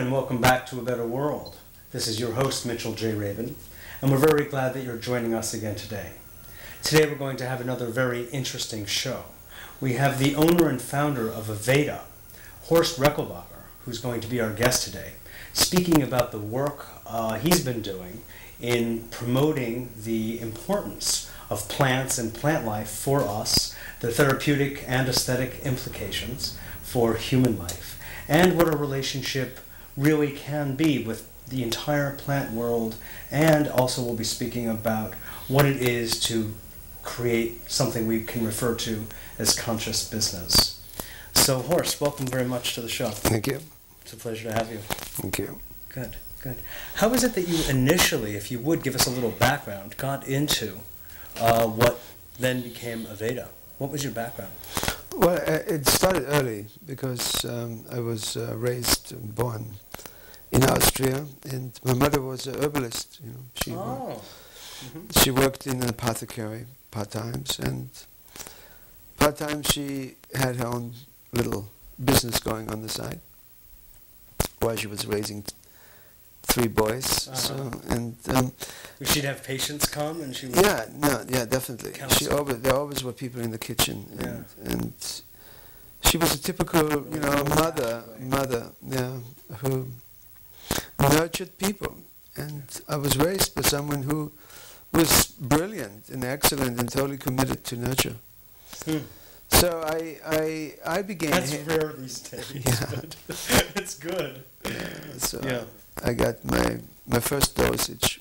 and welcome back to A Better World. This is your host, Mitchell J. Rabin, and we're very glad that you're joining us again today. Today we're going to have another very interesting show. We have the owner and founder of Aveda, Horst Rechelbacher, who's going to be our guest today, speaking about the work he's been doing in promoting the importance of plants and plant life for us, the therapeutic and aesthetic implications for human life, and what a relationship really can be with the entire plant world, and also we'll be speaking about what it is to create something we can refer to as conscious business. So Horst, welcome very much to the show. Thank you. It's a pleasure to have you. Thank you. Good, good. How is it that you initially, if you would give us a little background, got into what then became Aveda? What was your background? Well, it started early because I was raised and born in Austria, and my mother was a herbalist. You know, she worked in an apothecary part-times, and part-time she had her own little business going on the side while she was raising 3 boys. So, and she'd have patients come, and she would definitely. counsel. There always were people in the kitchen, and she was a typical, mother, who nurtured people. And I was raised by someone who was brilliant and excellent and totally committed to nurture. So I began. That's rare these days, but it's good. So I got my first dosage.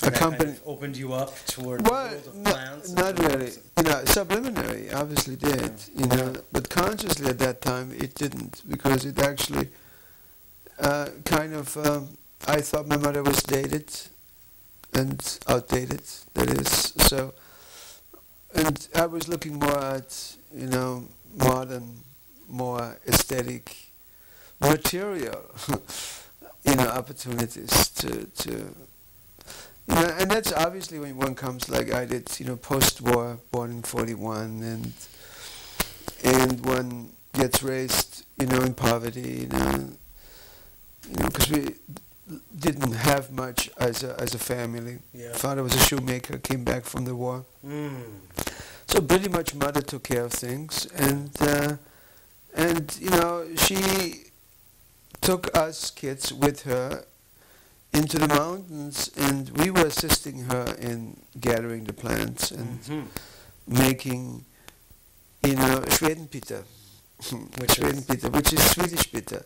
A company kind of opened you up toward the world of plants. Not really. Subliminary obviously did. But consciously at that time it didn't, because it actually I thought my mother was dated and outdated. That is so. And I was looking more at modern, more aesthetic, material, opportunities to. And that's obviously when one comes like I did, post-war, born in 41, and one gets raised, in poverty, because we didn't have much as a family. Father was a shoemaker, came back from the war. So pretty much mother took care of things, and she took us kids with her into the mountains, and we were assisting her in gathering the plants and making, Schwedenbitter, which is Swedish bitter,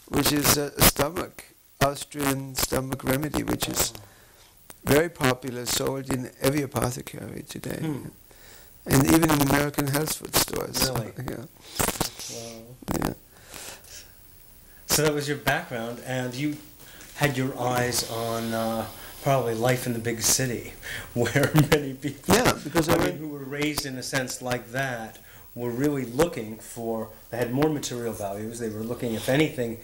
which is a Austrian stomach remedy, which is very popular, sold in every apothecary today, and even in American health food stores. Really? Wow. Yeah. So that was your background, and you had your eyes on probably life in the big city, where many people, because who were raised in a sense like that, were really looking for. They had more material values. They were looking, if anything,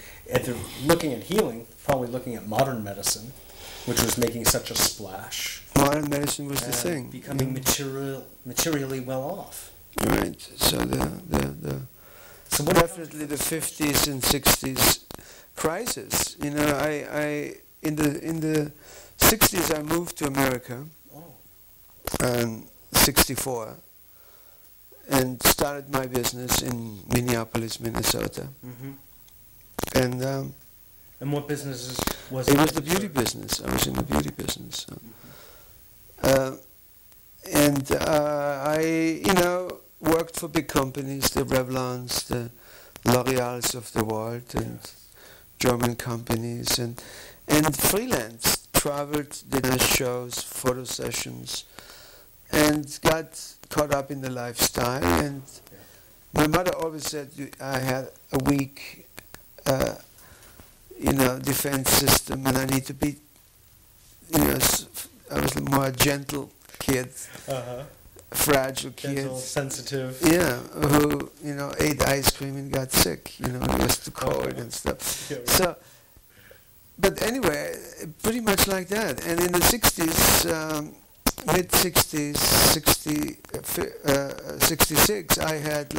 looking at healing, probably looking at modern medicine, which was making such a splash. Modern medicine was the thing. Becoming materially well off. Right. So definitely the 50s and 60s crisis. I in the 60s I moved to America, 64, and started my business in Minneapolis, Minnesota. And what businesses was it? It was the beauty business. I was in the beauty business. And I, worked for big companies, the Revlons, the L'Oreals of the world, and German companies, and freelance, traveled, did nice shows, photo sessions, and got caught up in the lifestyle. And my mother always said I had a weak, defense system, and I need to be, I was a more gentle kid. Fragile kid, gentle, sensitive. Who ate ice cream and got sick. He was too cold and stuff. So, but anyway, pretty much like that. And in the 60s, mid 60s, 66, I had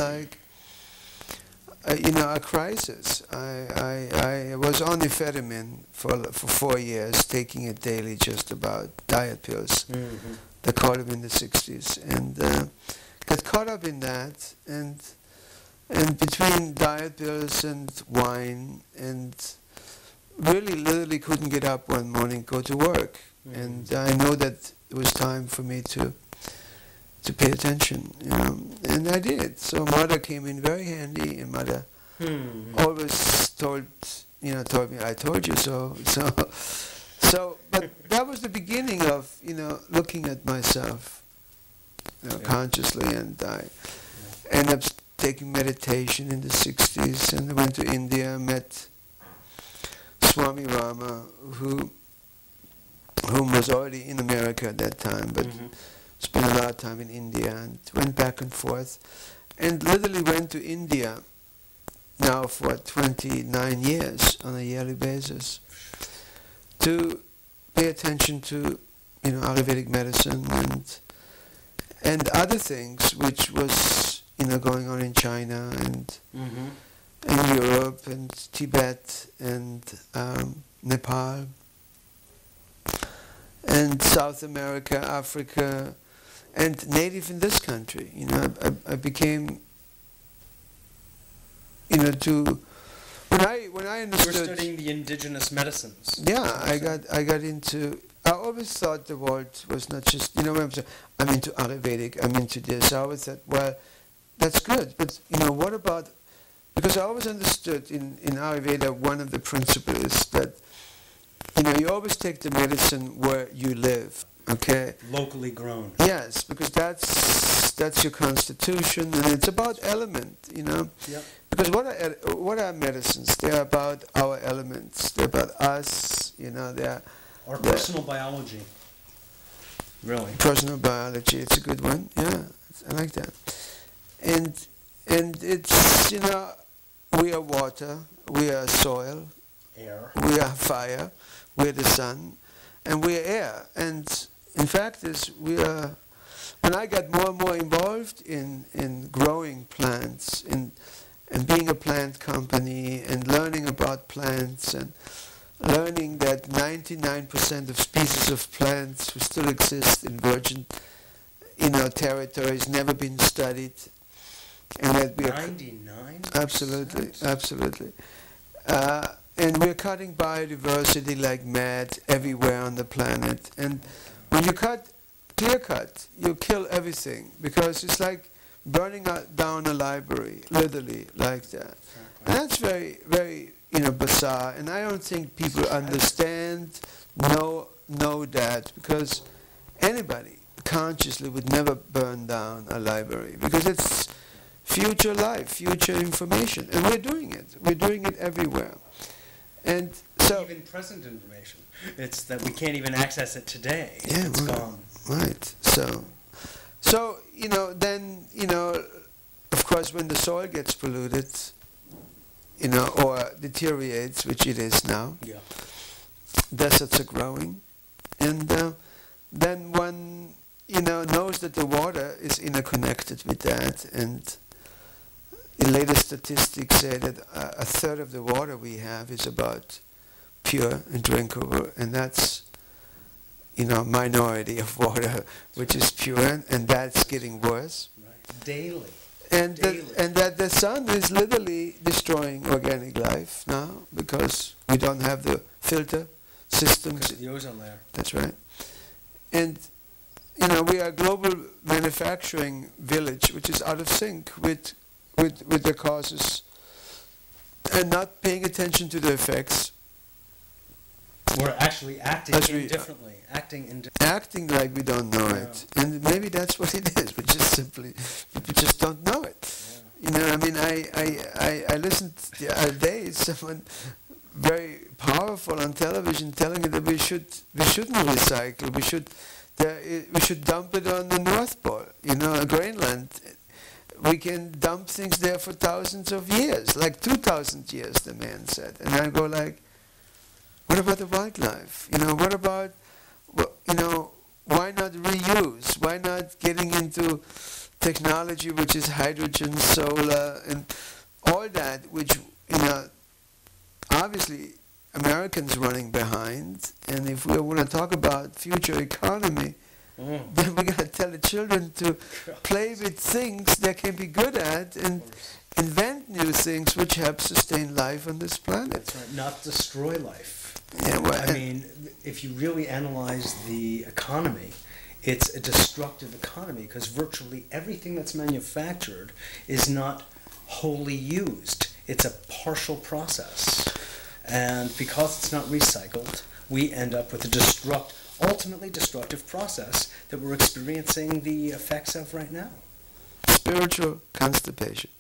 a crisis. I was on amphetamine for 4 years, taking it daily, just about diet pills. Mm-hmm. They called it in the 60s, and got caught up in that, and between diet pills and wine, and really literally couldn't get up one morning, go to work. Mm-hmm. And I know that it was time for me to pay attention, and I did. So mother came in very handy, and mother always told me, I told you so. So, but that was the beginning of, looking at myself, consciously, and I ended up taking meditation in the 60s, and I went to India, met Swami Rama, whom was already in America at that time, but spent a lot of time in India, and went back and forth, and literally went to India now for 29 years on a yearly basis to pay attention to, Ayurvedic medicine and other things, which was, going on in China and in Europe and Tibet and Nepal and South America, Africa, and native in this country. I became, when I understood. You were studying the indigenous medicines. Yeah, I got into. I always thought the world was not just, I'm into Ayurvedic, I'm into this. I always thought, well, that's good, but what about? Because I always understood in Ayurveda, one of the principles is that you always take the medicine where you live. Okay. Locally grown. Yes, because that's your constitution, and it's about element, Yep. Because what are medicines? They're about our elements. They're about us. They're Our personal biology. Really. Personal biology. It's a good one. Yeah, I like that. And it's we are water, we are soil, Air. we are fire, we're the sun, and we're air. And in fact, when I got more and more involved in growing plants, and being a plant company, and learning about plants, and learning that 99% of species of plants who still exist in virgin, territories, never been studied, and that we are 99%? absolutely. And we're cutting biodiversity like mad everywhere on the planet. And when you clear cut, you kill everything, because it's like burning down a library, literally like that. Exactly. And that's very, very, bizarre. And I don't think people understand, know that, because anybody consciously would never burn down a library, because it's future life, future information, and we're doing it. We're doing it everywhere. And so even present information. It's that we can't even access it today. Yeah, it's gone. Right. So then of course, when the soil gets polluted, or deteriorates, which it is now, deserts are growing, and then one knows that the water is interconnected with that, and the latest statistics say that a third of the water we have is about pure and drinkable, and that's minority of water which is pure, and that's getting worse. Right. Daily. And that the sun is literally destroying organic life now, because we don't have the filter systems. Because of the ozone layer. That's right. And we are a global manufacturing village, which is out of sync with the causes, and not paying attention to the effects. We're actually acting indifferently. Acting like we don't know it. And maybe that's what it is. We just don't know it. Yeah. I listened the other day, someone very powerful on television telling it that we shouldn't recycle. We should dump it on the North Pole, Greenland. We can dump things there for thousands of years, like 2,000 years, the man said. And I go like, what about the wildlife? What about, why not reuse? Why not getting into technology which is hydrogen, solar, and all that running behind. And if we want to talk about future economy, then we got to tell the children to play with things they can be good at and invent new things which help sustain life on this planet. That's right, not destroy life. Yeah, well, I mean, if you really analyze the economy, it's a destructive economy because virtually everything that's manufactured is not wholly used. It's a partial process. And because it's not recycled, we end up with a ultimately destructive process that we're experiencing the effects of right now. Spiritual constipation.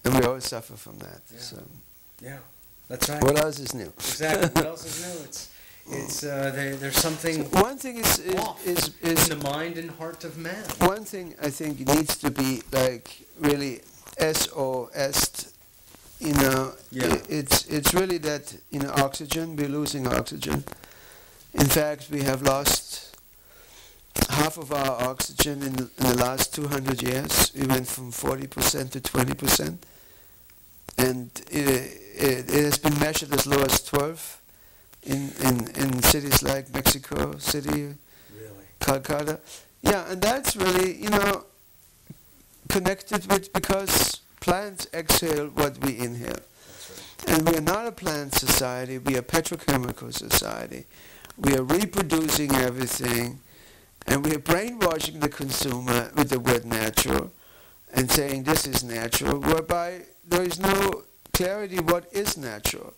And we always suffer from that. Yeah. So. Yeah, that's right. What else is new? Exactly. What else is new? There's something one thing is in the mind and heart of man. One thing I think needs to be like really SOS. You know, it's really that, you know, oxygen, we're losing oxygen. In fact, we have lost half of our oxygen in the last 200 years. We went from 40% to 20%. And it has been measured as low as 12 in cities like Mexico City, Calcutta. Yeah, and that's really, you know, connected with, because plants exhale what we inhale. Right. And we are not a plant society, we are a petrochemical society. We are reproducing everything, and we are brainwashing the consumer with the word natural and saying this is natural, whereby there is no clarity what is natural.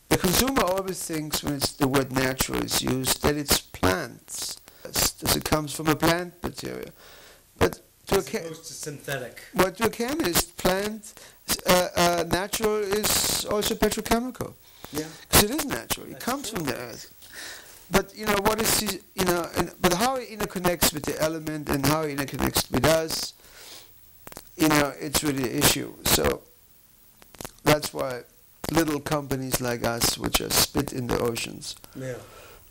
The consumer always thinks when the word natural is used that it's plants, as it comes from a plant material. But as opposed to synthetic. But to a chemist, natural is also petrochemical. Yeah. Because it is natural. It comes from the earth. But you know what is, you know, but how it interconnects with the element and how it interconnects with us, you know, it's really an issue. So that's why little companies like us, which are spit in the oceans, you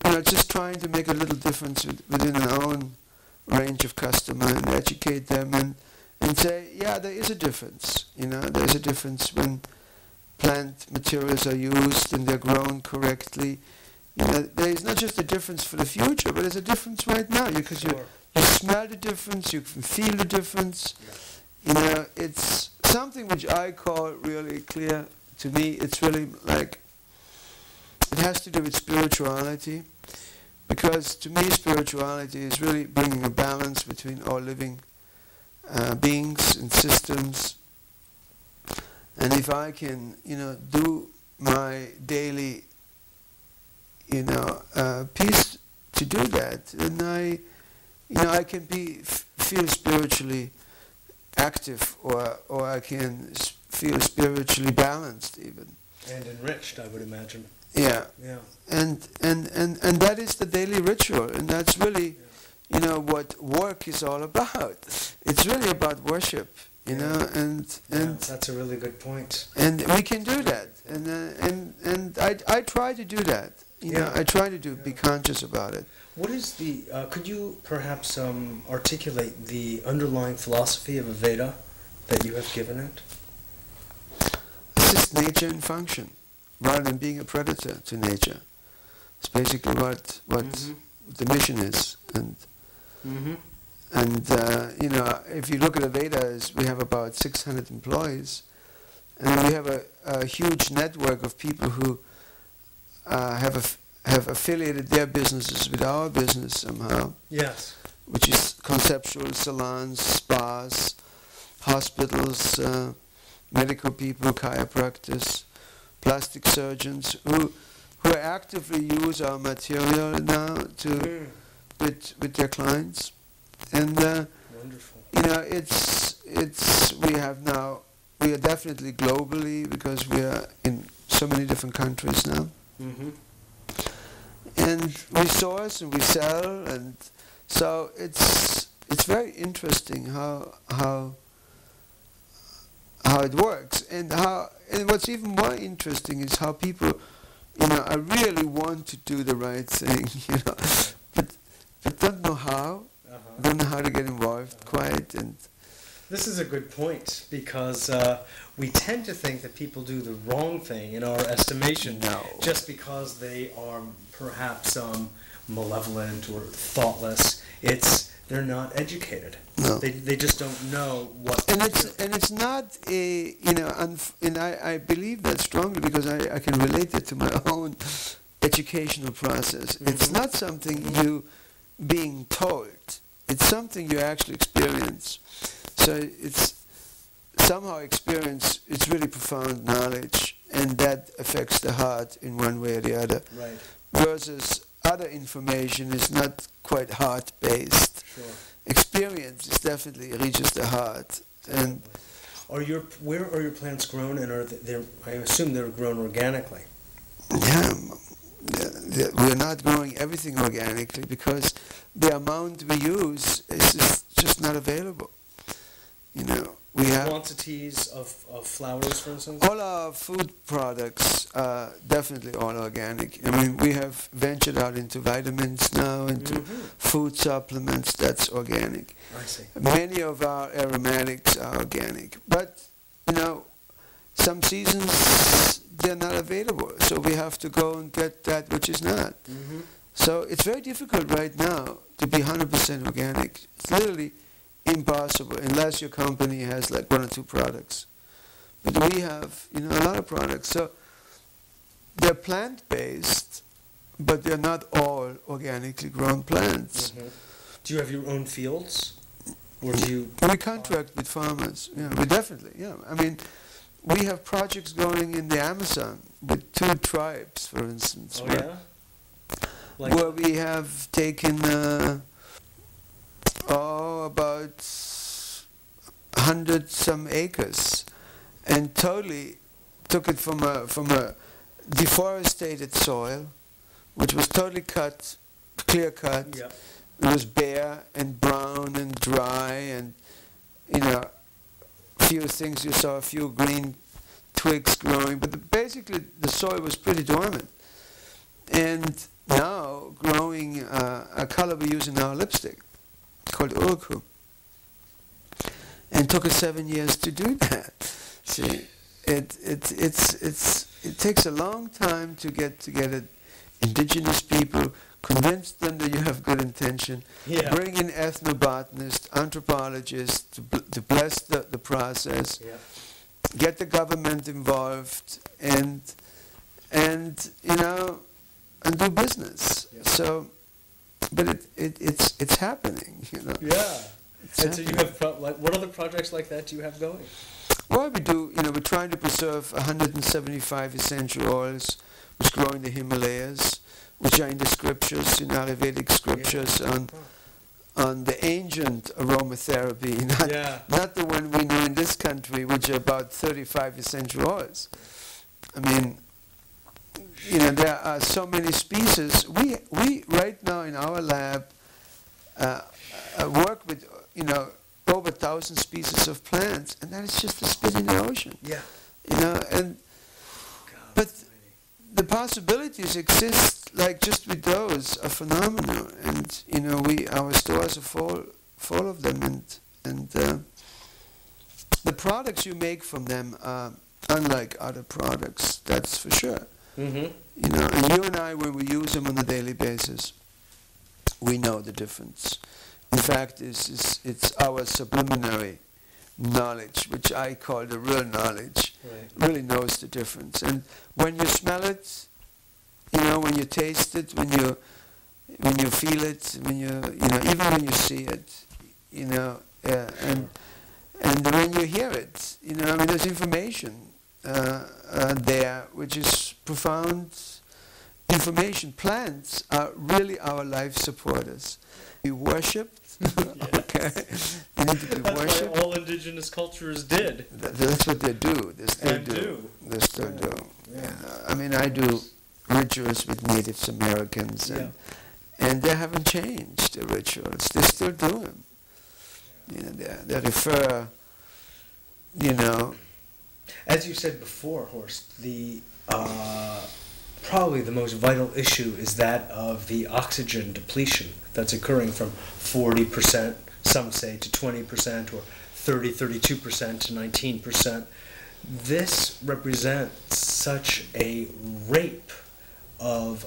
know, just trying to make a little difference within our own range of customer and educate them and say, yeah, there is a difference. You know, there's a difference when plant materials are used and they're grown correctly. You know, there is not just a difference for the future, but there's a difference right now because you smell the difference, you can feel the difference. You know, it's something which I call really clear to me. It's really like, it has to do with spirituality, because to me spirituality is really bringing a balance between all living beings and systems. And if I can, you know, do my daily, you know, piece to do that, then I can feel spiritually active, or I can feel spiritually balanced even. And enriched, I would imagine. Yeah. Yeah. And that is the daily ritual, and that's really, you know, what work is all about. It's really about worship, you know, and that's a really good point. And we can do that, and I try to do that. You know, I try to be conscious about it. What is the? Could you perhaps articulate the underlying philosophy of Aveda that you have given it? Assist nature in function, rather than being a predator to nature. It's basically what the mission is, and you know, if you look at Aveda, we have about 600 employees, and we have a huge network of people who have affiliated their businesses with our business somehow. Yes. Which is conceptual salons, spas, hospitals, medical people, chiropractors, plastic surgeons who actively use our material now with their clients. And wonderful. You know, we are definitely globally, because we are in so many different countries now. And we source and we sell, and so it's very interesting how it works, and what's even more interesting is how people, you know, I really want to do the right thing, you know, but don't know how, don't know how to get involved quite, and This is a good point because we tend to think that people do the wrong thing in our estimation just because they are perhaps malevolent or thoughtless. They're not educated. No. They just don't know what. And it's not a and I believe that strongly because I can relate it to my own educational process. Mm-hmm. It's not something you being told. It's something you actually experience. So it's somehow experience. It's really profound knowledge, and that affects the heart in one way or the other. Right. Versus other information is not quite heart-based. Sure. Experience is definitely reaches the heart. And where are your plants grown? And I assume they're grown organically. Yeah, we're not growing everything organically because the amount we use is just not available. We have quantities of flowers, for instance. All our food products are definitely all organic. I mean, we have ventured out into vitamins now, into food supplements. That's organic. I see. Many of our aromatics are organic, but some seasons they're not available, so we have to go and get that which is not. Mm-hmm. So it's very difficult right now to be 100% organic. It's literally impossible unless your company has like 1 or 2 products. But we have, a lot of products. So they're plant-based, but they're not all organically grown plants. Mm-hmm. Do you have your own fields? Or do you... We contract with farmers. Yeah, we definitely, yeah. I mean, we have projects going in the Amazon with 2 tribes, for instance. Oh, yeah? Where we have taken... about 100 some acres, and totally took it from a deforested soil, which was totally clear cut. Yep. It was bare and brown and dry, and a few things you saw, a few green twigs growing, but basically the soil was pretty dormant. And now growing a color we use in our lipstick, called urku, and took us 7 years to do that. See, it takes a long time to get together indigenous people, convince them that you have good intention, bring in ethnobotanists, anthropologists to bless the process, get the government involved, and do business. So. But it's happening, Yeah. And so you have what other projects like that do you have going? Well, we do. We're trying to preserve 175 essential oils which grow in the Himalayas, which are in the scriptures, in Ayurvedic scriptures, on the ancient aromatherapy, not the one we know in this country, which are about 35 essential oils. I mean. There are so many species. We right now in our lab work with over 1,000 species of plants, and that is just a spit in the ocean. Yeah. But the possibilities exist. Like just with those are phenomenal, and our stores are full of them, and the products you make from them are unlike other products. That's for sure. Mm-hmm. And you and I, when we use them on a daily basis, we know the difference. In fact, it's our subliminary knowledge, which I call the real knowledge, really knows the difference. And when you smell it, when you taste it, when you feel it, when even when you see it, and when you hear it, there's information there, which is profound information. Plants are really our life supporters. We worshipped. Okay, they need to be worshipped. That's what all indigenous cultures did. That's what they do. They still do. They still do. Yeah. I mean, I do rituals with Native Americans, and they haven't changed the rituals. They still do them. They refer. As you said before, Horst, the probably the most vital issue is that of the oxygen depletion that's occurring from 40%, some say, to 20% or 32% to 19%. This represents such a rape of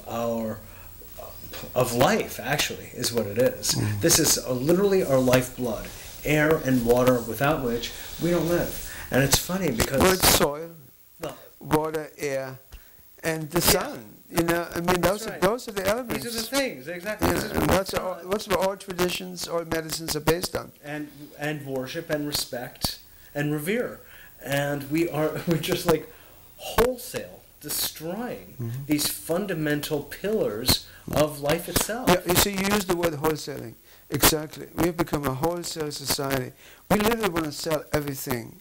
life, actually, is what it is. This is literally our lifeblood, air and water, without which we don't live. And it's funny because... Well, it's soil, water, air, and the sun. You know, I mean, those are the elements. These are the things, exactly. You know, and that's what all traditions, all medicines are based on. And worship and respect and revere. And we're just like wholesale destroying these fundamental pillars of life itself. Yeah, you see, you use the word wholesaling. Exactly. We have become a wholesale society. We literally want to sell everything.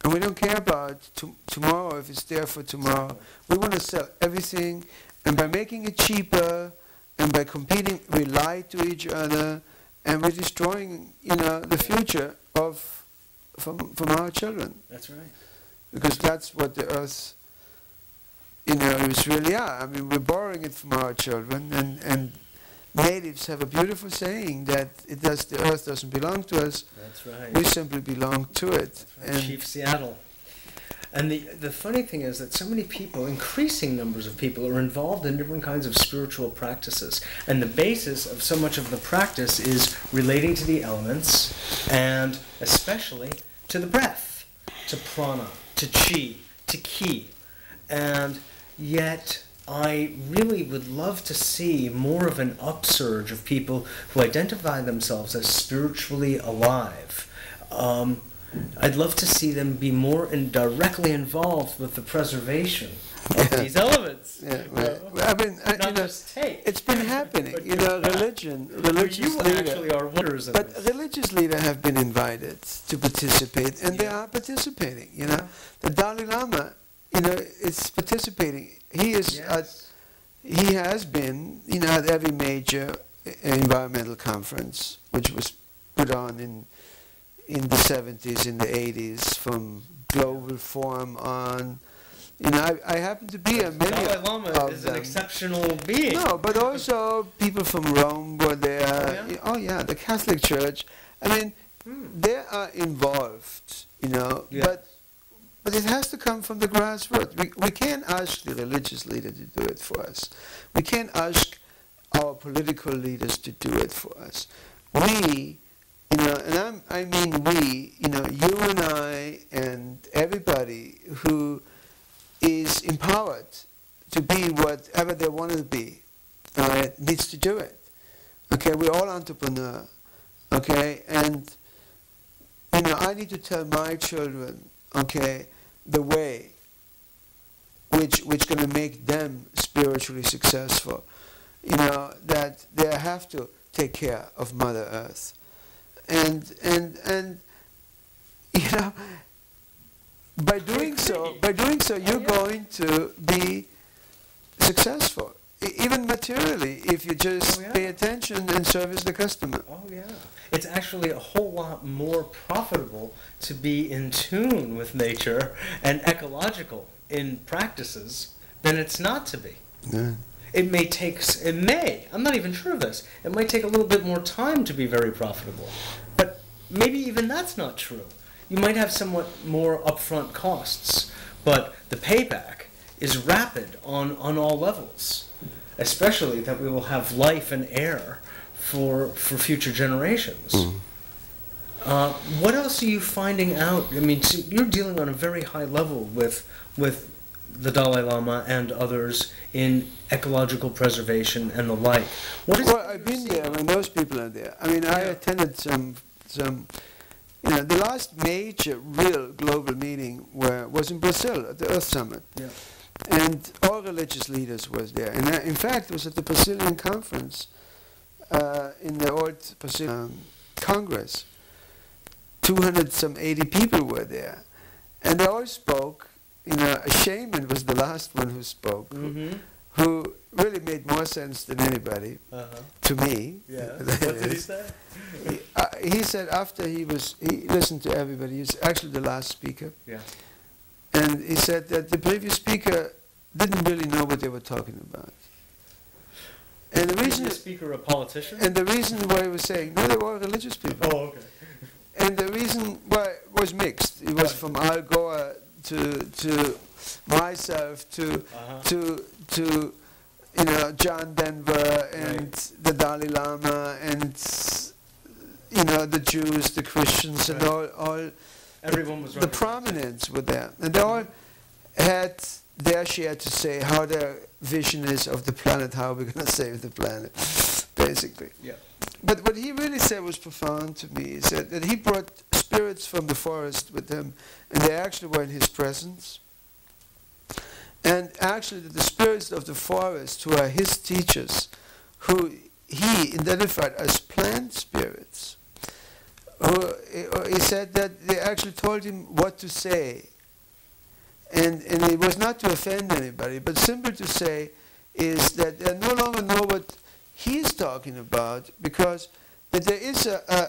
And we don't care about tomorrow, if it's there for tomorrow. We want to sell everything. And by making it cheaper and by competing, we lie to each other. And we're destroying, the future from our children. That's right. Because that's what the earth, is really are. I mean, we're borrowing it from our children, and natives have a beautiful saying that the earth doesn't belong to us. That's right. We simply belong to it. That's right. And Chief Seattle. And the funny thing is that so many people, increasing numbers of people, are involved in different kinds of spiritual practices. And the basis of so much of the practice is relating to the elements, and especially to the breath, to prana, to chi, to ki. And yet I really would love to see more of an upsurge of people who identify themselves as spiritually alive. I'd love to see them be more directly involved with the preservation of these elements. Yeah, right. I mean, not just take. It's been happening. Religious you leader. Actually are wonders. But religious leaders have been invited to participate, and they are participating. The Dalai Lama, is participating. He is. Yes. He has been, at every major environmental conference, which was put on in the 70s, in the 80s, from Global Forum on. I happen to be at many of them. Dalai Lama is an exceptional being. No, but also people from Rome were there. Oh yeah, the Catholic Church. I mean, they are involved, but it has to come from the grassroots. We can't ask the religious leader to do it for us. We can't ask our political leaders to do it for us. We, and I mean we, you and I and everybody who is empowered to be whatever they want to be, needs to do it. Okay, we're all entrepreneurs. Okay, and I need to tell my children, okay, the way which going to make them spiritually successful. That they have to take care of Mother Earth, and by doing so, you're going to be successful, even materially, if you just pay attention and service the customer. Oh yeah, it's actually a whole lot more profitable to be in tune with nature and ecological in practices than it's not to be. Yeah. It may, I'm not even sure of this, it might take a little bit more time to be very profitable. But maybe even that's not true. You might have somewhat more upfront costs, but the payback is rapid on all levels, especially that we will have life and air for future generations. What else are you finding out? I mean, so you're dealing on a very high level with the Dalai Lama and others in ecological preservation and the like. Well, I've been there when those people are there. I mean, I attended some the last major real global meeting was in Brazil at the Earth Summit. Yeah. And all religious leaders was there. And in fact, it was at the Brazilian conference in the old Brazilian Congress. 280 people were there. And they all spoke. A shaman was the last one who spoke, who really made more sense than anybody to me. Yeah. What did he say? He said after he listened to everybody, he was actually the last speaker. Yeah. And he said that the previous speaker didn't really know what they were talking about. And the reason speaker a politician? And the reason why he was saying, no, they were all religious people. Oh, okay. and the reason why it was mixed. It was from Al Gore to myself to John Denver and the Dalai Lama and the Jews, the Christians, and all everyone was the prominents were there, and they all had their share to say how their vision is of the planet, how we're going to save the planet, basically. Yeah. But what he really said was profound to me. He said that he brought spirits from the forest with him, and they actually were in his presence. And actually the spirits of the forest, who are his teachers, who he identified as plant spirits, he said that they actually told him what to say. And it was not to offend anybody, but simply to say is that they no longer know what he's talking about, because that there is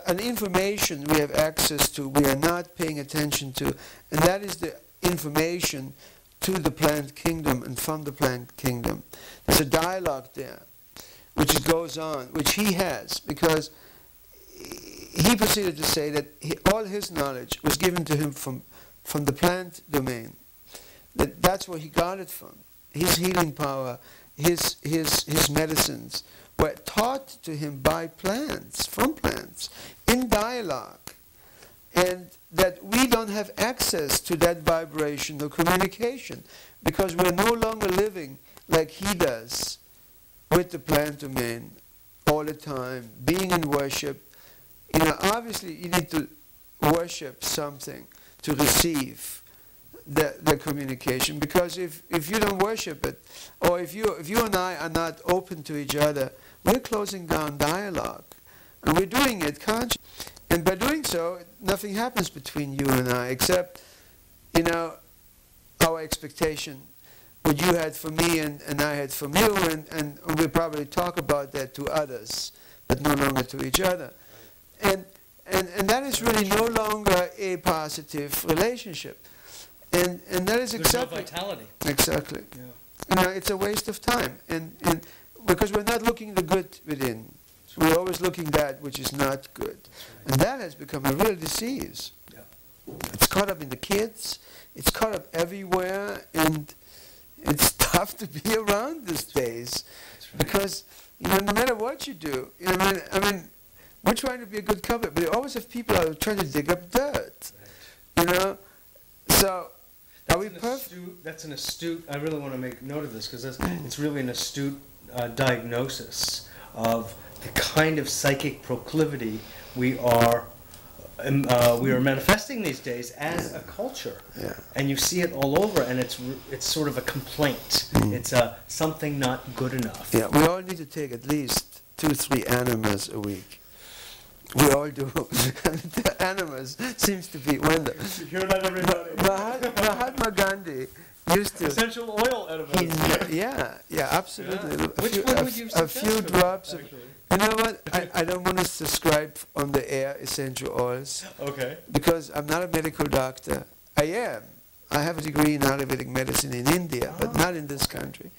an information we have access to, we are not paying attention to, and that is the information to the plant kingdom and from the plant kingdom. There's a dialogue there which goes on, which he has, because he proceeded to say that all his knowledge was given to him from the plant domain. That's where he got it from. His healing power, his medicines were taught to him by plants, from plants, in dialogue. And that we don't have access to that vibration or communication, because we're no longer living like he does with the plant domain all the time, being in worship. Obviously you need to worship something to receive the communication, because if you don't worship it, or if you and I are not open to each other, we're closing down dialogue, and we're doing it consciously. And by doing so, nothing happens between you and I, except our expectation, what you had for me and I had from you, and we probably talk about that to others, but no longer to each other. And that is really no longer a positive relationship. And that is exactly... There's no vitality. Exactly. Yeah. It's a waste of time. And because we're not looking the good within. We're always looking that which is not good. Right. And that has become a real disease. Yeah. It's caught up in the kids. It's caught up everywhere. And it's tough to be around these days. Right. Because, no matter what you do, I mean, we're trying to be a good couple, but you always have people out there trying to dig up dirt. Right. So, are we perfect? That's an astute, I really want to make note of this, because it's really an astute diagnosis of the kind of psychic proclivity we are manifesting these days as a culture. Yeah. And you see it all over, and it's sort of a complaint. It's something not good enough. Yeah, we all need to take at least 2-3 enemas a week. We all do. The enemas seems to be one. You hear that, everybody? Mahatma Gandhi used to... Essential oil enemas. Yeah, absolutely. Yeah. Which one would you suggest? A few drops of... You know what? I don't want to subscribe on the air essential oils. Okay. Because I'm not a medical doctor. I am. I have a degree in Ayurvedic medicine in India, but not in this country.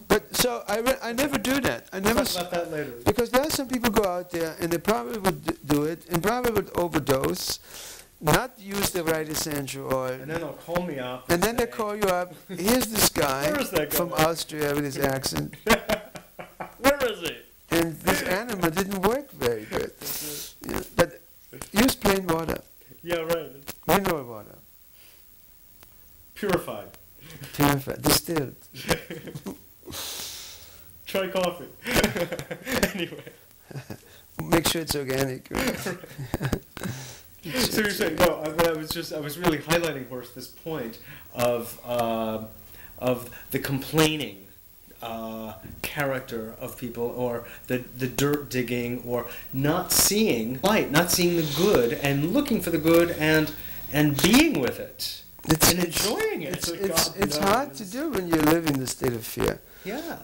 But so I never do that. I never. Talk about that later. Because there are some people go out there and they probably would do it and probably would overdose, not use the right essential oil. And then they'll call me up. And then they call you up. Here's this guy from Austria with his accent. Where is he? And this enema didn't work very good. Yeah, but use plain water. Yeah, right. Mineral water. Purified. Distilled. Try coffee. Anyway. Make sure it's organic. So you're saying, no, I was really highlighting, Horst, this point of the complaining character of people, or the dirt digging, or not seeing light, not seeing the good, and looking for the good, and being with it. And enjoying it. It's hard to do when you live in the state of fear. Yeah,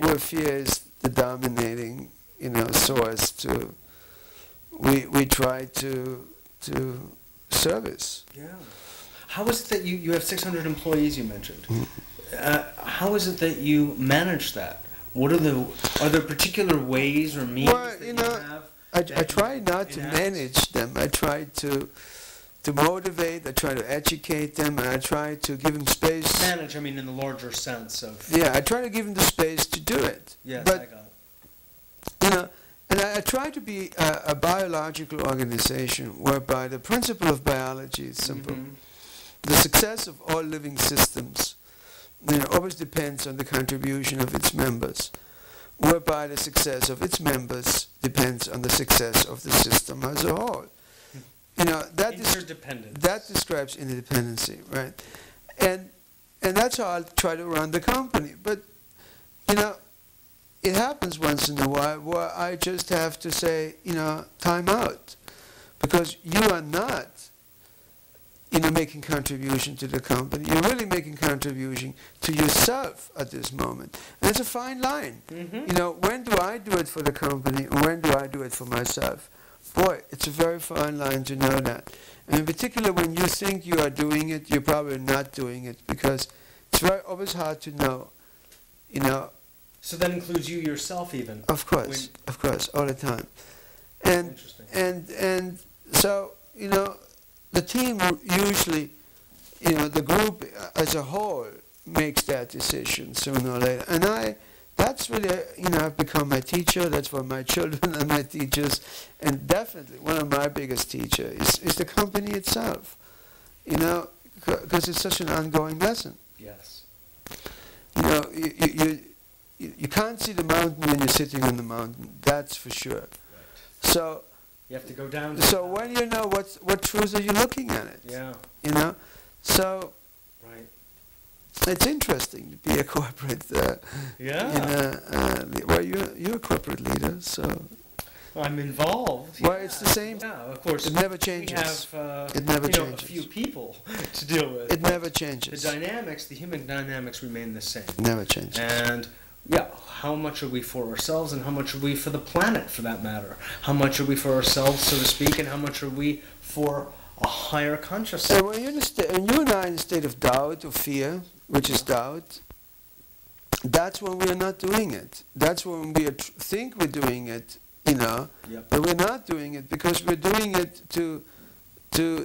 where fear is the dominating, source to. We try to service. Yeah. How is it that you have 600 employees? You mentioned. How is it that you manage that? Are there particular ways or means that you have? I try not to manage them. I try to motivate, I try to educate them, and I try to give them space. Manage, I mean, in the larger sense of... Yeah, I try to give them the space to do it. Yes, but, I got it. You know, and I try to be a biological organization whereby the principle of biology is simple. Mm-hmm. The success of all living systems, always depends on the contribution of its members, whereby the success of its members depends on the success of the system as a whole. That describes interdependency, right? And that's how I'll try to run the company. But it happens once in a while where I just have to say, time out, because you are not, making contribution to the company. You're really making contribution to yourself at this moment. And it's a fine line. Mm-hmm. When do I do it for the company, and when do I do it for myself? Boy, it's a very fine line to know that. And in particular, when you think you are doing it, you're probably not doing it, because it's always hard to know, So that includes you yourself even? Of course, all the time. And so, the team usually, the group as a whole makes that decision sooner or later. And that's really, I've become my teacher. That's why my children are my teachers. And definitely one of my biggest teachers is the company itself, because it's such an ongoing lesson. Yes. You can't see the mountain when you're sitting on the mountain. That's for sure. Right. So you have to go down. So when you know what truth are you looking at it? Yeah. So. Right. It's interesting to be a corporate. Well, you're a corporate leader, so. I'm involved. Well, it's the same. Yeah, of course. It never changes. We have, it never changes. A few people to deal with. It never changes. The human dynamics remain the same. It never changes. And how much are we for ourselves, and how much are we for the planet, for that matter? How much are we for ourselves, so to speak, and how much are we for a higher consciousness? And when you and I are in a state of doubt or fear, which is doubt, that's when we are not doing it. That's when we think we're doing it, but we're not doing it because we're doing it to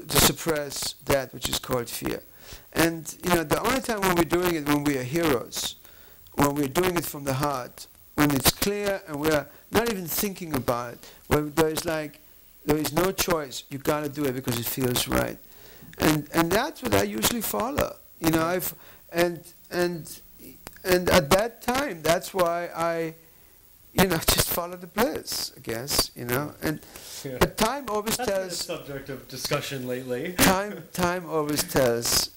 suppress that which is called fear. And the only time when we're doing it when we are heroes, when we're doing it from the heart, when it's clear and we're not even thinking about it, when there is no choice, you got to do it because it feels right. And that's what I usually follow. And at that time, that's why I, just follow the bliss, I guess, And but time always tells. That's been a subject of discussion lately. Time always tells.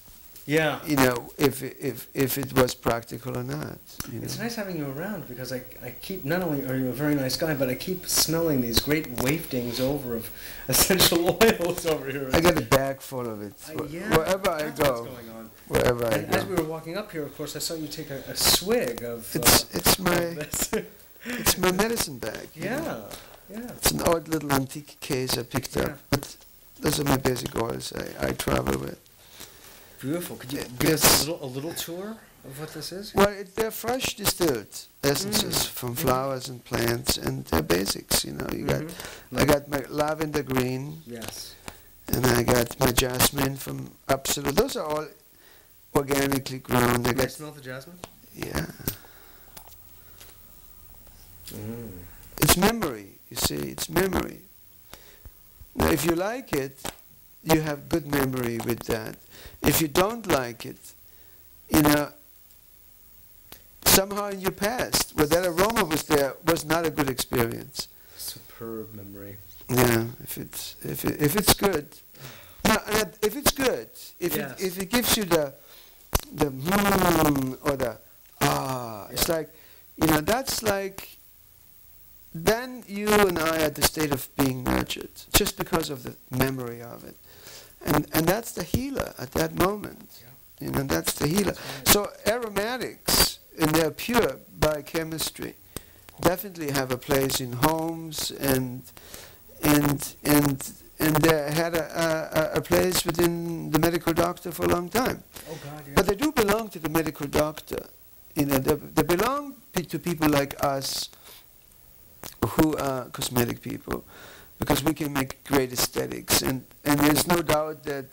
Yeah. If it was practical or not. It's nice having you around, because I keep, not only are you a very nice guy, but I keep smelling these great waftings over of essential oils over here. I get a bag full of it. Wherever I go. What's going on. Wherever I go. As we were walking up here, of course, I saw you take a swig of. It's my medicine bag. Yeah. It's an old little antique case I picked up. But those are my basic oils I travel with. Beautiful. Could you give us a little tour of what this is? Well, they're fresh distilled essences from flowers and plants, and they're basics. I got my lavender green. Yes. And I got my jasmine from Absolute. Those are all organically grown. Can I smell the jasmine? Yeah. It's memory. You see, it's memory. Now, if you like it, you have good memory with that. If you don't like it, somehow in your past, where that aroma was there, was not a good experience. Superb memory. Yeah, if it's good. No, if it's good, if it gives you the or the it's like, that's like. Then you and I are at the state of being nurtured, just because of the memory of it. And that's the healer at that moment. Yeah. That's the healer. So aromatics, and they're pure biochemistry, definitely have a place in homes, and they had a place within the medical doctor for a long time. Oh God, yeah. But they do belong to the medical doctor. They belong to people like us, who are cosmetic people, because we can make great aesthetics, and there's no doubt that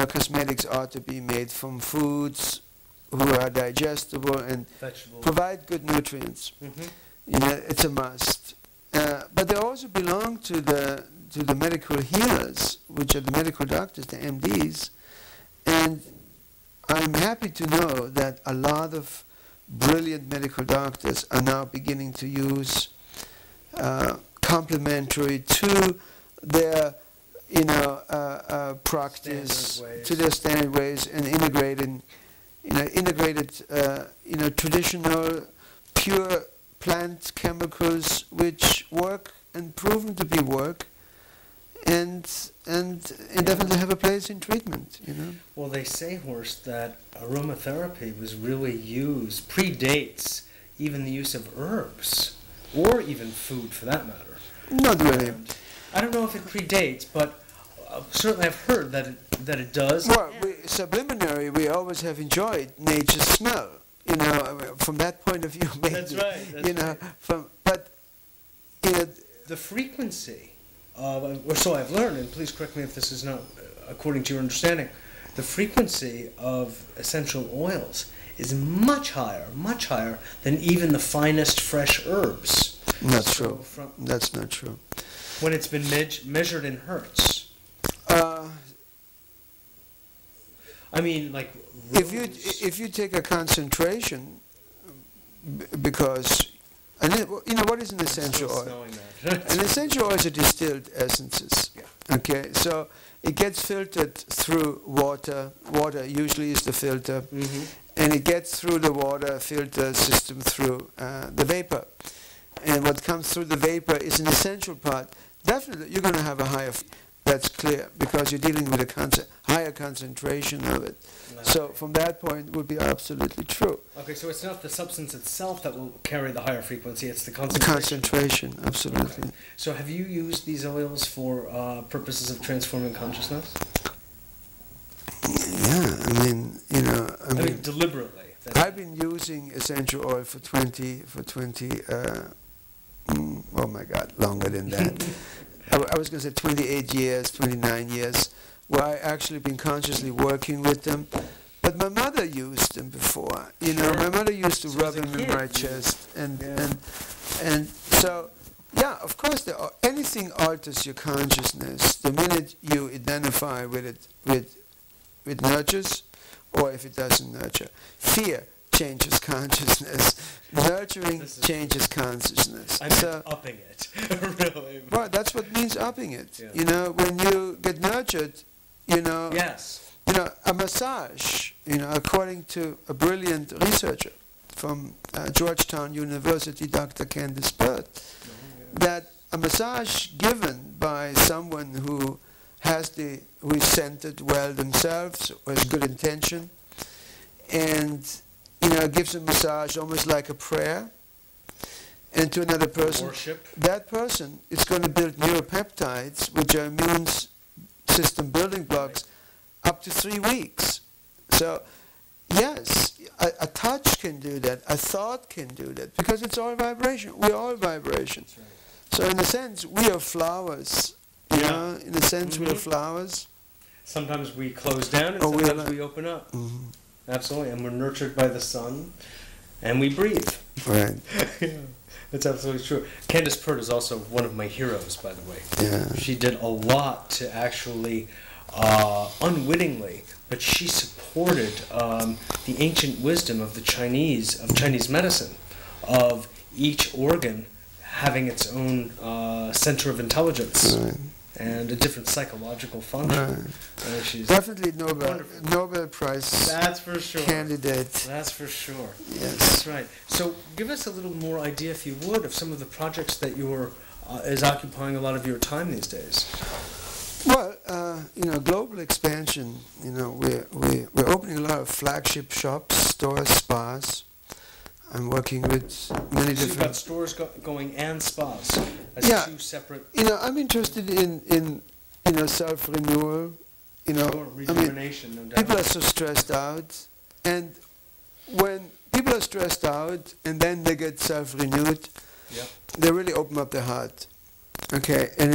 cosmetics ought to be made from foods who are digestible and Vegetables. provide good nutrients. It's a must. But they also belong to the medical healers, which are the medical doctors, the MDs, and I'm happy to know that a lot of brilliant medical doctors are now beginning to use complementary to their practice, to their standard ways, and integrated traditional pure plant chemicals which work and proven to be work, and definitely have a place in treatment. Well, they say, Horst, that aromatherapy was really predates even the use of herbs, or even food for that matter. Not really. And I don't know if it predates, but certainly I've heard that it does. Well, subliminary, we always have enjoyed nature's smell. From that point of view, maybe. That's right. But the frequency, or so I've learned, and please correct me if this is not according to your understanding, the frequency of essential oils is much higher than even the finest fresh herbs. Not true. That's not true. When it's been measured in hertz. I mean, like if you take a concentration, because what is an essential oil? An essential oil is a distilled essences. Yeah. Okay, so it gets filtered through water. Water usually is the filter, and it gets through the water filter system through the vapor. And what comes through the vapor is an essential part. Definitely, you're going to have a higher. That's clear, because you're dealing with a higher concentration of it. So from that point, it would be absolutely true. Okay, so it's not the substance itself that will carry the higher frequency, it's the The concentration. concentration, absolutely. Okay. So have you used these oils for purposes of transforming consciousness? Yeah, I mean, deliberately. I've been using essential oil for 20, oh my God, longer than that. I was going to say 28 years, 29 years, where I actually been consciously working with them. But my mother used them before. My mother used to rub them in my chest, and so, yeah, of course, anything alters your consciousness the minute you identify with it, with nurtures, or if it doesn't nurture. Fear changes consciousness. Nurturing changes consciousness. I mean, upping it. Really. Well, that's what means upping it. Yeah. When you get nurtured, Yes. a massage, according to a brilliant researcher from Georgetown University, Dr. Candice Bird, that a massage given by someone who is centered well themselves, or has good intention, and gives a massage almost like a prayer, and to another person, Worship. that person is going to build neuropeptides, which are immune system building blocks, up to 3 weeks. So, yes, a touch can do that, a thought can do that, because it's all vibration. We're all vibration. Right. So in a sense, we are flowers. In a sense, we are flowers. Sometimes we close down, and sometimes we open up. Absolutely, and we're nurtured by the sun, and we breathe. Right. That's absolutely true. Candice Pert is also one of my heroes, by the way. Yeah. She did a lot to actually, unwittingly, but she supported the ancient wisdom of Chinese medicine, of each organ having its own center of intelligence. Right. And a different psychological function. Right. She's definitely Nobel Prize That's for sure. candidate. That's for sure. Yes. That's right. So give us a little more idea, if you would, of some of the projects that is occupying a lot of your time these days. Well, global expansion. We're opening a lot of flagship shops, stores, spas. I'm working with many different. You've got stores going and spas as two separate. I'm interested in self-renewal. Rejuvenation, no doubt. People are so stressed out, and when people are stressed out and then they get self-renewed, Yep. They really open up their heart. Okay, and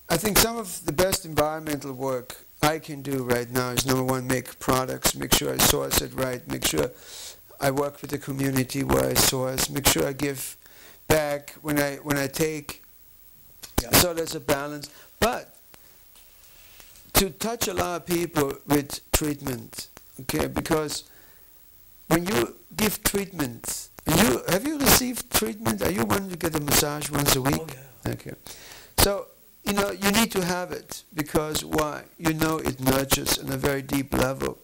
I think some of the best environmental work I can do right now is, number one, make products, make sure I source it right, make sure I work with the community where I source, make sure I give back when I take. Yeah. So there's a balance. But to touch a lot of people with treatment, okay, because when you give treatment, have you received treatment? Are you one to get a massage once a week? Oh, yeah. Okay. So, you need to have it, because why? It nurtures on a very deep level.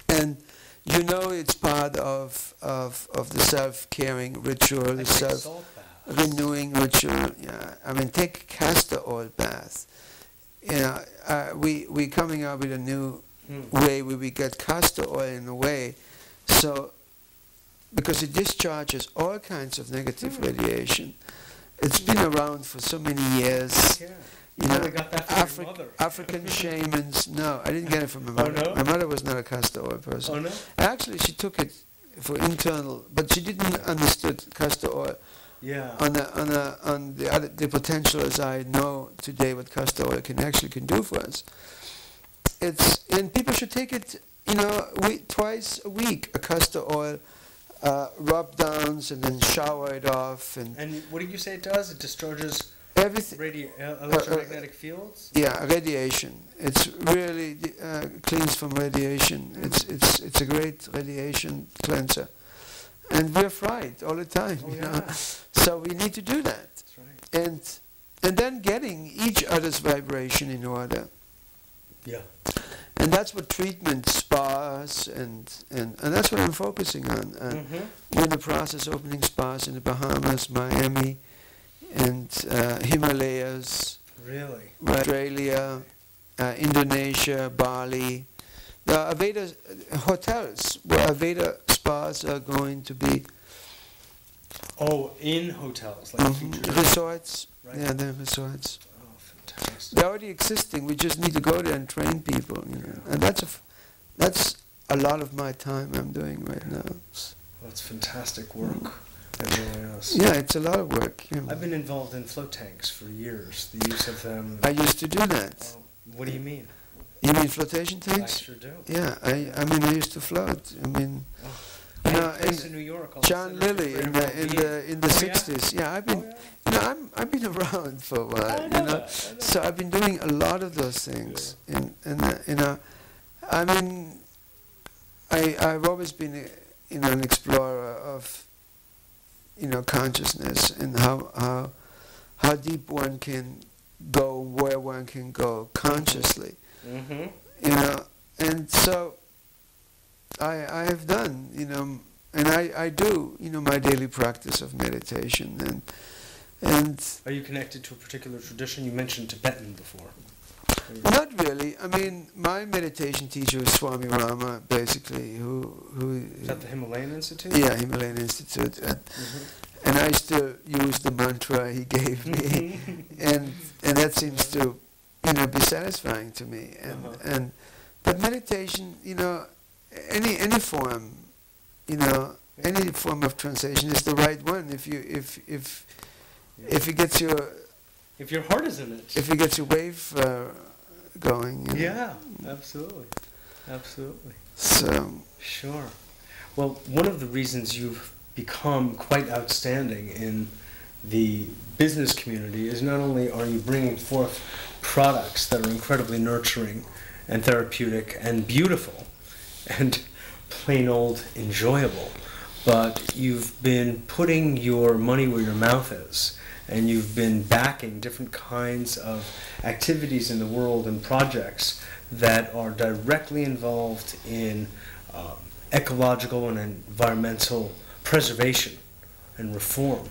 And it's part of the self-caring ritual, the self-renewing ritual. Yeah. I mean, take castor oil bath. We're coming up with a new way where we get castor oil in a way, so because it discharges all kinds of negative radiation. It's been around for so many years. Yeah. You know, we got that from your mother. African shamans. No, I didn't get it from my mother. Oh, no? My mother was not a castor oil person. Oh, no? Actually, she took it for internal, but she didn't understood castor oil. Yeah. On the potential as I know today what castor oil can do for us. And people should take it, twice a week, a castor oil, rub downs and then shower it off. And what did you say it does? It discharges everything. Electromagnetic fields? Yeah, radiation. It's really cleans from radiation. It's a great radiation cleanser. And we're fried all the time, So we need to do that. That's right. And then getting each other's vibration in order. Yeah. And that's what treatment, spas, and that's what I'm focusing on. We're in the process of opening spas in the Bahamas, Miami, and Himalayas. Really? Australia, Indonesia, Bali. The Aveda hotels, where Aveda spas are going to be. Oh, in hotels, like resorts. Right. Yeah, they're resorts. Oh, fantastic. They're already existing. We just need to go there and train people. And that's a lot of my time I'm doing right now. Well, it's fantastic work. It really is. Yeah, it's a lot of work. I've been involved in float tanks for years. The use of them. I used to do that. What do you mean? You mean flotation tanks? I sure do. Yeah, I used to float. I mean, in New York, John Lilly in the 60s. Yeah, I've been I've been around for a while. So I've been doing a lot of those things. Yeah. I mean, I've always been an explorer of consciousness and how deep one can go, where one can go consciously. And so I have done, and I do, my daily practice of meditation. And are you connected to a particular tradition? You mentioned Tibetan before. Not really. I mean, my meditation teacher was Swami Rama, basically, who is that the Himalayan Institute? Yeah, Himalayan Institute. And I still use the mantra he gave me, and that seems to, be satisfying to me. But meditation, any form, any form of translation is the right one if it gets your, if your heart is in it, if it gets your wave going. Yeah, absolutely. So sure. Well, one of the reasons you've become quite outstanding in the business community is not only are you bringing forth products that are incredibly nurturing and therapeutic and beautiful and plain old enjoyable, but you've been putting your money where your mouth is, and you've been backing different kinds of activities in the world and projects that are directly involved in ecological and environmental preservation and reform.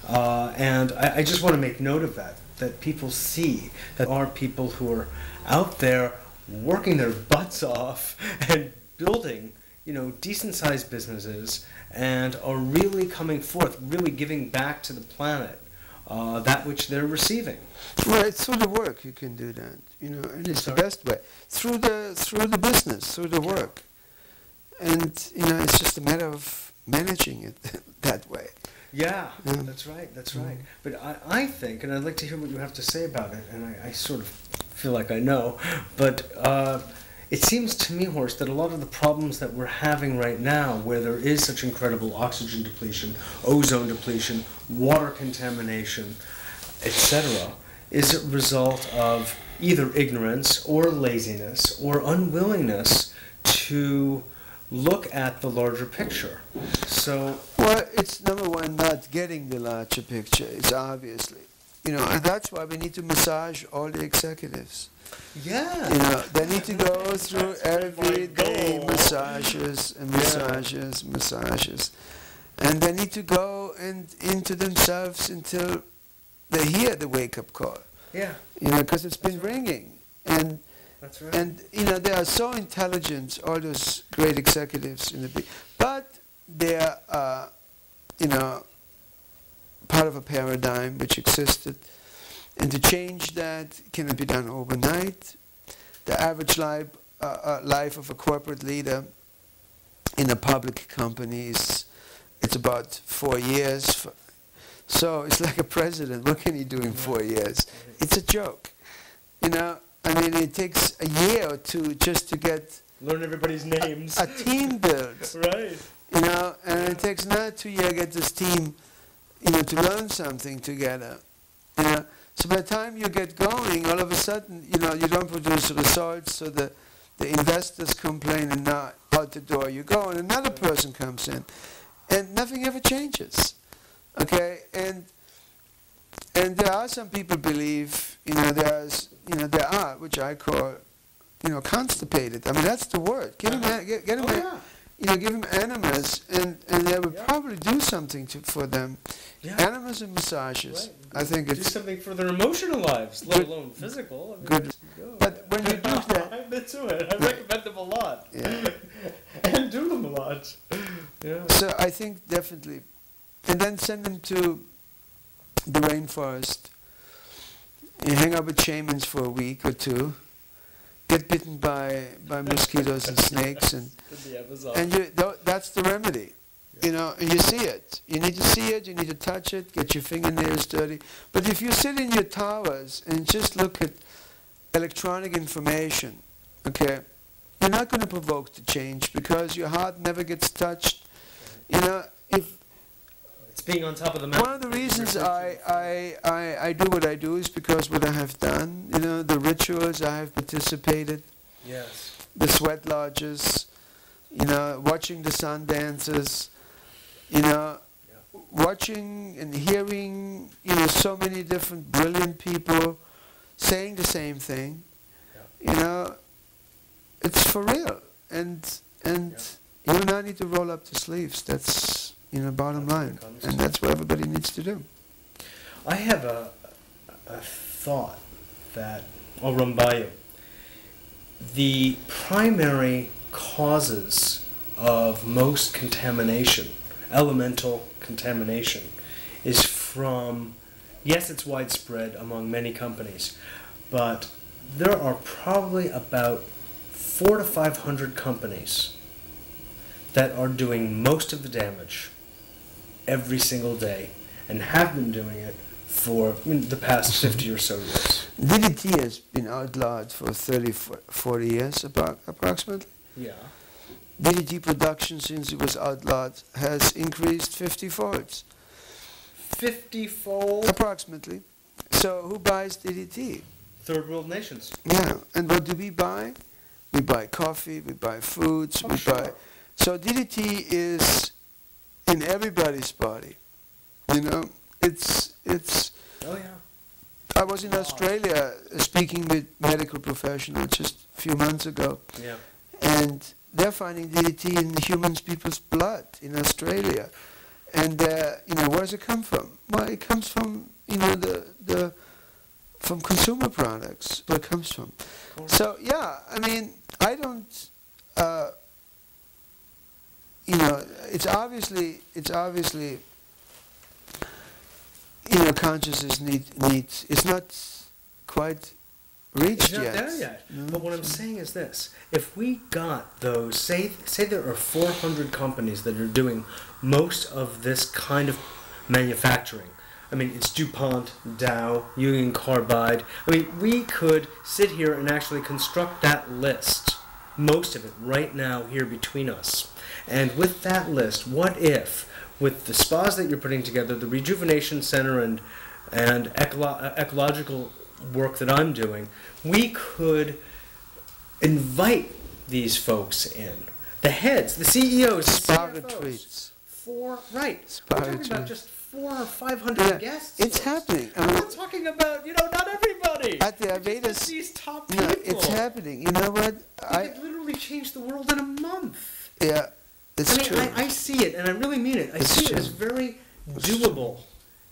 And I just want to make note of that people see that there are people who are out there working their butts off and building, decent-sized businesses, and are really coming forth, really giving back to the planet that which they're receiving. Well, it's through the work you can do that, and it's the best way. Through the business, through the work. And, it's just a matter of managing it that way. Yeah, Yeah. that's right, that's right. But I think, and I'd like to hear what you have to say about it, and I sort of feel like I know, but it seems to me, Horst, that a lot of the problems that we're having right now, where there is such incredible oxygen depletion, ozone depletion, water contamination, etc., is a result of either ignorance or laziness or unwillingness to look at the larger picture. So, well, it's number one, not getting the larger picture. It's obviously, and that's why we need to massage all the executives. yeah, They need to go through every day massages and massages, massages, and they need to go into themselves until they hear the wake-up call. yeah, Because it's been ringing, and. that's right. And they are so intelligent, all those great executives in the big, but they are, part of a paradigm which existed, and to change that cannot be done overnight. The average life of a corporate leader in a public company it's about 4 years. So it's like a president. What can he do in 4 years? It's a joke, I mean, it takes a year or two just to Learn everybody's names. a team built, Right. and it takes another 2 years to get this team, to learn something together, So by the time you get going, all of a sudden, you don't produce results, so the investors complain, and now out the door you go, and another person comes in, and nothing ever changes, okay? And there are some people believe, there are, which I call, constipated. I mean, that's the word. Get him, give him enemas, and they will probably do something for them. Yeah. Enemas and massages. Right. I think do it's something for their emotional lives, let alone physical. I mean, good. But when you do that, I've been to it. I recommend them a lot. Yeah. And do them a lot. Yeah. So I think definitely, and then send them to the rainforest. You hang out with shamans for a week or two, get bitten by mosquitoes and snakes, and that's the remedy. And you see it. You need to see it, you need to touch it, get your fingernails dirty. But if you sit in your towers and just look at electronic information, okay, you're not going to provoke the change because your heart never gets touched. If it's being on top of the mountain. one of the reasons I do what I do is because what I have done, the rituals I have participated, Yes. the sweat lodges, watching the sun dances, watching and hearing, so many different brilliant people saying the same thing, it's for real. And you now need to roll up the sleeves. That's, bottom line. And that's what everybody needs to do. I have a thought that I'll run by you. The primary causes of most contamination, elemental contamination, is from, yes, it's widespread among many companies, but there are probably about 400 to 500 companies that are doing most of the damage every single day and have been doing it for the past 50 or so years. DDT has been outlawed for 30, 40 years approximately. Yeah. DDT production, since it was outlawed, has increased 50-fold. 50-fold? Approximately. So who buys DDT? Third world nations. Yeah, and what do we buy? We buy coffee, we buy foods, buy... So DDT is in everybody's body. It's... Oh yeah. I was in Australia speaking with medical professionals just a few months ago. Yeah. And they're finding DDT in people's blood in Australia. And, where does it come from? Well, it comes from, from consumer products, where it comes from. So, yeah, I mean, I don't, it's obviously, consciousness needs, it's not quite reached yet. It's not there yet. But what I'm saying is this. If we got those, say there are 400 companies that are doing most of this kind of manufacturing. I mean, it's DuPont, Dow, Union Carbide. I mean, we could sit here and actually construct that list, most of it right now here between us. And with that list, what if, with the spas that you're putting together, the rejuvenation center and ecological work that I'm doing, we could invite these folks in. The heads, the CEOs, Spa the CFOs. retreats. Right. We're talking about just 400 or 500 guests. It's happening. I'm not talking about, not everybody. At the Aveda, just these top people. No, it's happening. You know what? They could literally change the world in a month. Yeah, it's true. I see it, and I really mean it. I see it as very doable.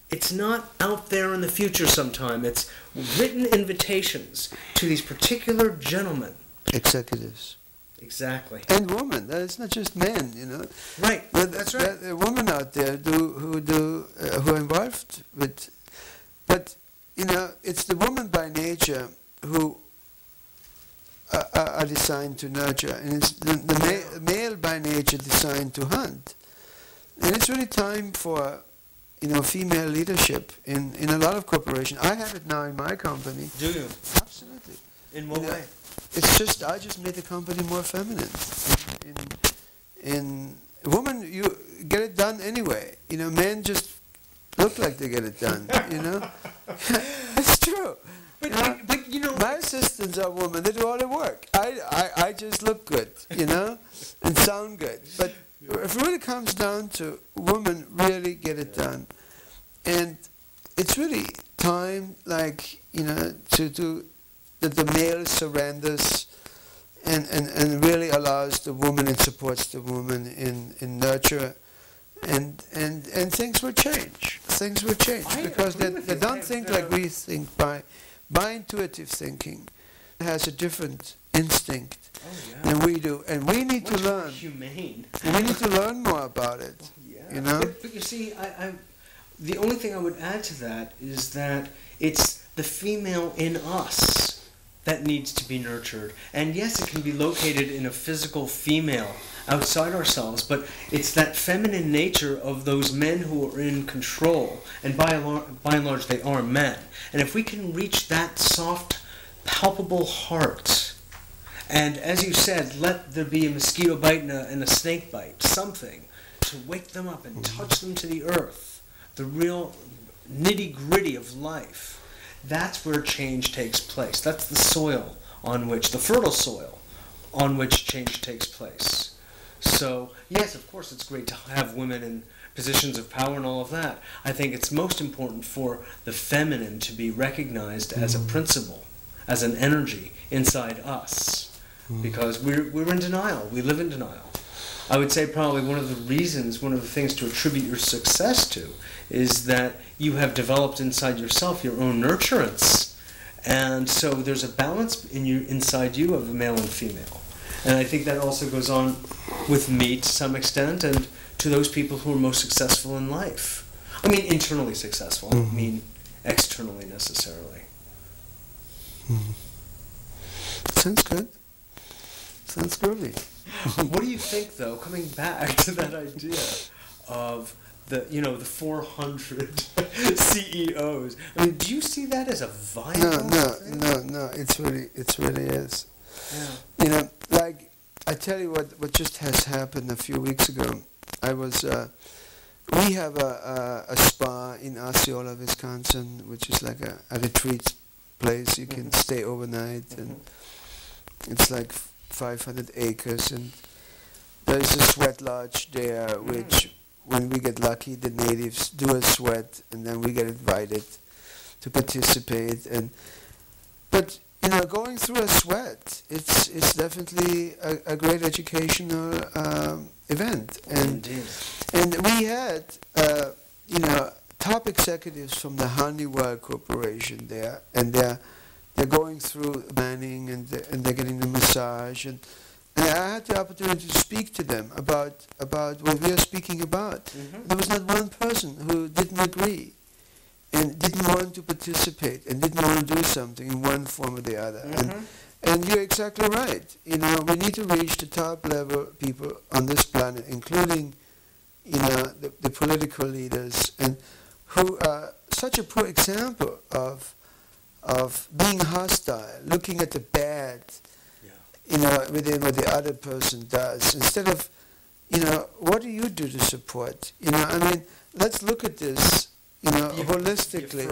It's not out there in the future sometime. It's written invitations to these particular gentlemen. Executives. Exactly. And women. It's not just men, Right. That's right. There are women out there who are involved with, but it's the woman by nature who are designed to nurture, and it's the male by nature designed to hunt. And it's really time for female leadership in a lot of corporations. I have it now in my company. Do you? Absolutely. In what way? It's just I just made the company more feminine. In women, you get it done anyway. Men just look like they get it done. It's true. But my assistants are women. They do all the work. I just look good, and sound good. But if it really comes down to women really get it done, and it's really time, to do. That the male surrenders and really allows the woman and supports the woman in nurture, and things will change. Things will change because they don't think like we think by intuitive thinking. It has a different instinct than we do, and we need to learn. Humane. We need to learn more about it. But you see, the only thing I would add to that is that it's the female in us that needs to be nurtured. And yes, it can be located in a physical female outside ourselves, but it's that feminine nature of those men who are in control, and by and large they are men. And if we can reach that soft, palpable heart, and as you said, let there be a mosquito bite and a snake bite, something to wake them up and touch them to the earth, the real nitty-gritty of life. That's where change takes place. That's the soil on which, the fertile soil on which change takes place. So, yes, of course it's great to have women in positions of power and all of that. I think it's most important for the feminine to be recognized as a principle, as an energy inside us. Because we're in denial. We live in denial. I would say probably one of the things to attribute your success to is that you have developed inside yourself your own nurturance. And so there's a balance inside you of a male and female. And I think that also goes on with me to some extent and to those people who are most successful in life. I mean internally successful, I don't mean externally necessarily. Sounds good. Sounds groovy. What do you think, though, coming back to that idea of the 400 CEOs? I mean, do you see that as a viable thing? No. It really is. Yeah. I tell you what just has happened a few weeks ago. We have a spa in Osceola, Wisconsin, which is like a retreat place. You can stay overnight, and it's like 500 acres, and there's a sweat lodge there, which when we get lucky, the natives do a sweat, and then we get invited to participate. But going through a sweat, it's definitely a great educational event, and we had top executives from the Honeywell Corporation there, and they're going through manning, and they're getting the massage, and I had the opportunity to speak to them about what we are speaking about. There was not one person who didn't agree and didn't want to participate and didn't want to do something in one form or the other. And you're exactly right. We need to reach the top level people on this planet, including the political leaders, and who are such a poor example of being hostile, looking at the bad, within what the other person does, instead of, what do you do to support? Let's look at this, holistically.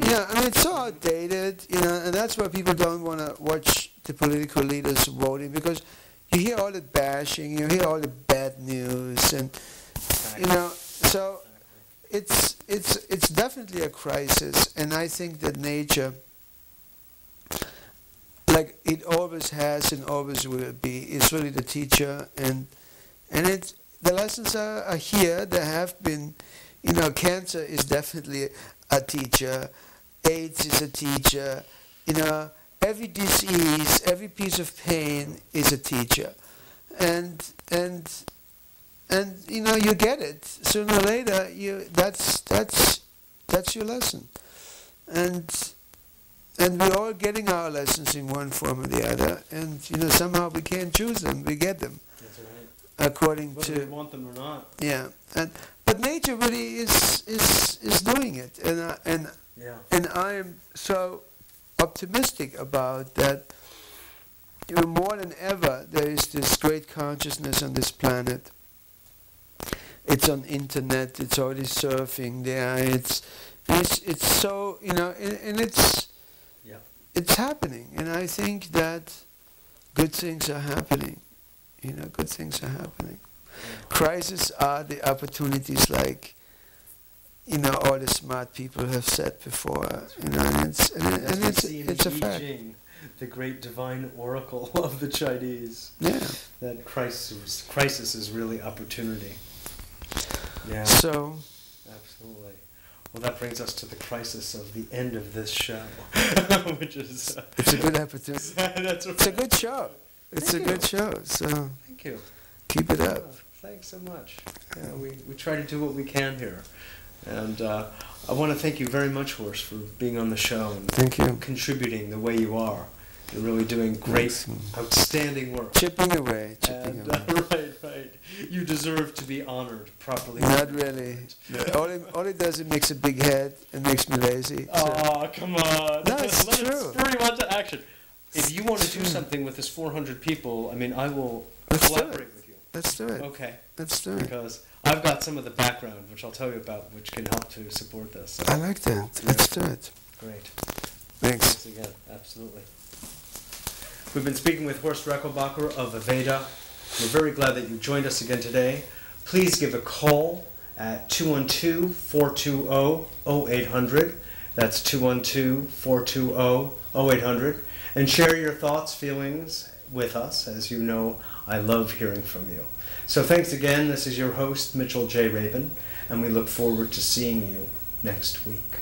Yeah, it's so outdated, and that's why people don't want to watch the political leaders voting, because you hear all the bashing, you hear all the bad news, and so it's definitely a crisis, and I think that nature, like it always has and always will be, is really the teacher, and the lessons are here. There have been, cancer is definitely a teacher, AIDS is a teacher, every disease, every piece of pain is a teacher, and you get it sooner or later. That's your lesson, and we're all getting our lessons in one form or the other, and somehow we can't choose them. We get them. That's right. According whether to we want them or not. Yeah, but nature really is doing it, and I am so optimistic about that. More than ever, there is this great consciousness on this planet. It's on internet. It's already surfing there. It's so and it's happening, and I think that good things are happening. Good things are happening. Crises are the opportunities, like all the smart people have said before. And it's a fact. The great divine oracle of the Chinese. Yeah. That crisis is really opportunity. Yeah. So. Absolutely. Well, that brings us to the crisis of the end of this show, which is. It's a good opportunity. That's right. It's a good show. It's a good show. So. Thank you. Keep it up. Thanks so much. Yeah, we try to do what we can here, and I want to thank you very much, Horst, for being on the show and thank you. Contributing the way you are. You're really doing great, outstanding work. Chipping away. Right. You deserve to be honored properly. Not really. All it does is makes a big head and makes me lazy. Oh, come on. No, it's Let true. it spur you on to action. If you want to do something with this 400 people, I will collaborate with you. Let's do it. Okay. Let's do it. Because I've got some of the background, which I'll tell you about, which can help to support this. So. I like that. Let's do it. Great. Thanks. Thanks again. Absolutely. We've been speaking with Horst Rechelbacher of Aveda. We're very glad that you joined us again today. Please give a call at 212-420-0800. That's 212-420-0800. And share your thoughts, feelings with us. As you know, I love hearing from you. So thanks again. This is your host, Mitchell J. Rabin, and we look forward to seeing you next week.